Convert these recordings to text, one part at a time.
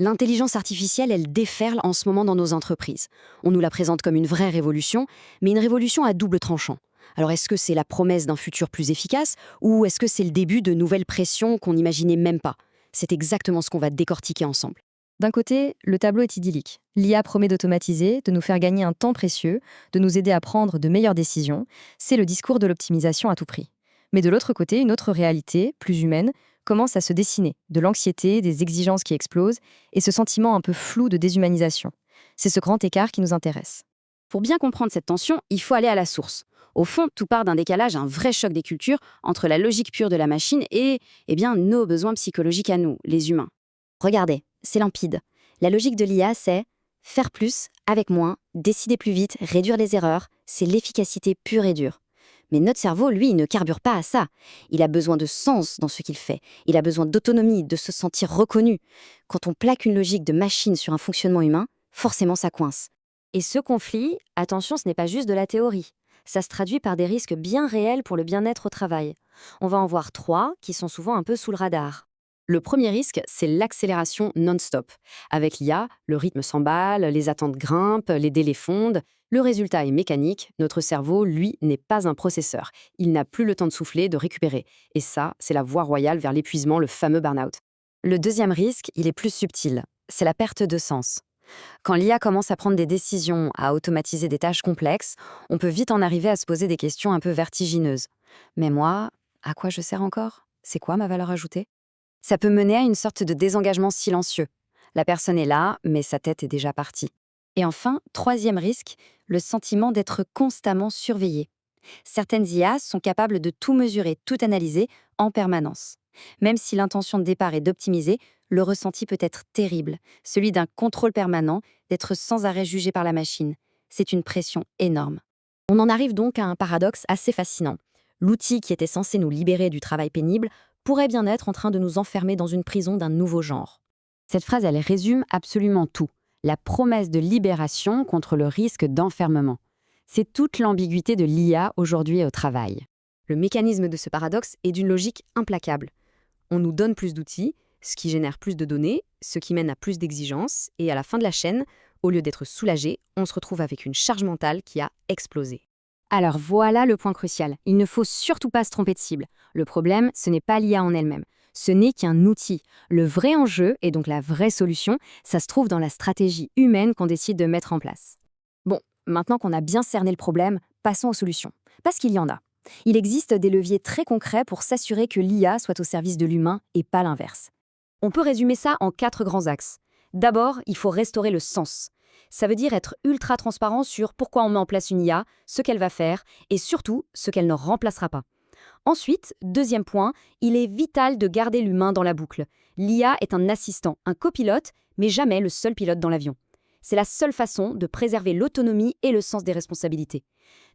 L'intelligence artificielle, elle déferle en ce moment dans nos entreprises. On nous la présente comme une vraie révolution, mais une révolution à double tranchant. Alors est-ce que c'est la promesse d'un futur plus efficace, ou est-ce que c'est le début de nouvelles pressions qu'on n'imaginait même pas? C'est exactement ce qu'on va décortiquer ensemble. D'un côté, le tableau est idyllique. L'IA promet d'automatiser, de nous faire gagner un temps précieux, de nous aider à prendre de meilleures décisions. C'est le discours de l'optimisation à tout prix. Mais de l'autre côté, une autre réalité, plus humaine, commence à se dessiner, de l'anxiété, des exigences qui explosent, et ce sentiment un peu flou de déshumanisation. C'est ce grand écart qui nous intéresse. Pour bien comprendre cette tension, il faut aller à la source. Au fond, tout part d'un décalage, un vrai choc des cultures entre la logique pure de la machine et nos besoins psychologiques à nous, les humains. Regardez, c'est limpide. La logique de l'IA, c'est faire plus, avec moins, décider plus vite, réduire les erreurs, c'est l'efficacité pure et dure. Mais notre cerveau, lui, il ne carbure pas à ça. Il a besoin de sens dans ce qu'il fait. Il a besoin d'autonomie, de se sentir reconnu. Quand on plaque une logique de machine sur un fonctionnement humain, forcément ça coince. Et ce conflit, attention, ce n'est pas juste de la théorie. Ça se traduit par des risques bien réels pour le bien-être au travail. On va en voir 3 qui sont souvent un peu sous le radar. Le premier risque, c'est l'accélération non-stop. Avec l'IA, le rythme s'emballe, les attentes grimpent, les délais fondent. Le résultat est mécanique, notre cerveau, lui, n'est pas un processeur. Il n'a plus le temps de souffler, de récupérer. Et ça, c'est la voie royale vers l'épuisement, le fameux burn-out. Le deuxième risque, il est plus subtil. C'est la perte de sens. Quand l'IA commence à prendre des décisions, à automatiser des tâches complexes, on peut vite en arriver à se poser des questions un peu vertigineuses. Mais moi, à quoi je sers encore? C'est quoi ma valeur ajoutée? Ça peut mener à une sorte de désengagement silencieux. La personne est là, mais sa tête est déjà partie. Et enfin, troisième risque, le sentiment d'être constamment surveillé. Certaines IA sont capables de tout mesurer, tout analyser en permanence. Même si l'intention de départ est d'optimiser, le ressenti peut être terrible, celui d'un contrôle permanent, d'être sans arrêt jugé par la machine. C'est une pression énorme. On en arrive donc à un paradoxe assez fascinant. L'outil qui était censé nous libérer du travail pénible pourrait bien être en train de nous enfermer dans une prison d'un nouveau genre. Cette phrase, elle résume absolument tout. La promesse de libération contre le risque d'enfermement. C'est toute l'ambiguïté de l'IA aujourd'hui au travail. Le mécanisme de ce paradoxe est d'une logique implacable. On nous donne plus d'outils, ce qui génère plus de données, ce qui mène à plus d'exigences, et à la fin de la chaîne, au lieu d'être soulagé, on se retrouve avec une charge mentale qui a explosé. Alors voilà le point crucial. Il ne faut surtout pas se tromper de cible. Le problème, ce n'est pas l'IA en elle-même. Ce n'est qu'un outil. Le vrai enjeu, et donc la vraie solution, ça se trouve dans la stratégie humaine qu'on décide de mettre en place. Bon, maintenant qu'on a bien cerné le problème, passons aux solutions. Parce qu'il y en a. Il existe des leviers très concrets pour s'assurer que l'IA soit au service de l'humain et pas l'inverse. On peut résumer ça en 4 grands axes. D'abord, il faut restaurer le sens. Ça veut dire être ultra transparent sur pourquoi on met en place une IA, ce qu'elle va faire et surtout ce qu'elle ne remplacera pas. Ensuite, deuxième point, il est vital de garder l'humain dans la boucle. L'IA est un assistant, un copilote, mais jamais le seul pilote dans l'avion. C'est la seule façon de préserver l'autonomie et le sens des responsabilités.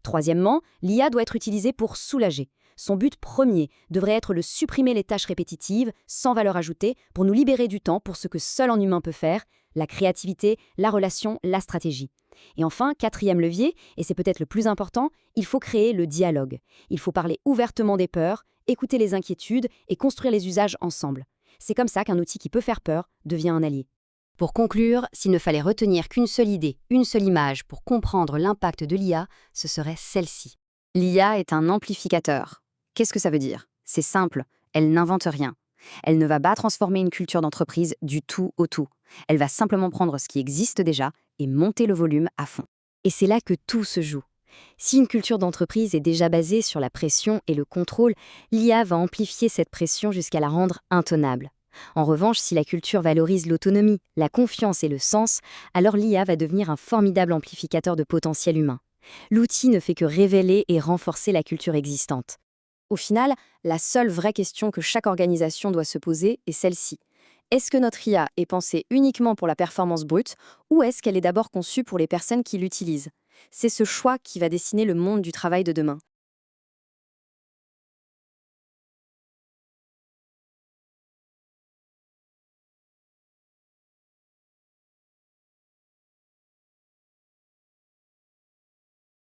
Troisièmement, l'IA doit être utilisée pour soulager. Son but premier devrait être de supprimer les tâches répétitives, sans valeur ajoutée, pour nous libérer du temps pour ce que seul un humain peut faire, la créativité, la relation, la stratégie. Et enfin, quatrième levier, et c'est peut-être le plus important, il faut créer le dialogue. Il faut parler ouvertement des peurs, écouter les inquiétudes et construire les usages ensemble. C'est comme ça qu'un outil qui peut faire peur devient un allié. Pour conclure, s'il ne fallait retenir qu'une seule idée, une seule image pour comprendre l'impact de l'IA, ce serait celle-ci. L'IA est un amplificateur. Qu'est-ce que ça veut dire? C'est simple, elle n'invente rien. Elle ne va pas transformer une culture d'entreprise du tout au tout. Elle va simplement prendre ce qui existe déjà et monter le volume à fond. Et c'est là que tout se joue. Si une culture d'entreprise est déjà basée sur la pression et le contrôle, l'IA va amplifier cette pression jusqu'à la rendre intenable. En revanche, si la culture valorise l'autonomie, la confiance et le sens, alors l'IA va devenir un formidable amplificateur de potentiel humain. L'outil ne fait que révéler et renforcer la culture existante. Au final, la seule vraie question que chaque organisation doit se poser est celle-ci. Est-ce que notre IA est pensée uniquement pour la performance brute ou est-ce qu'elle est d'abord conçue pour les personnes qui l'utilisent? C'est ce choix qui va dessiner le monde du travail de demain.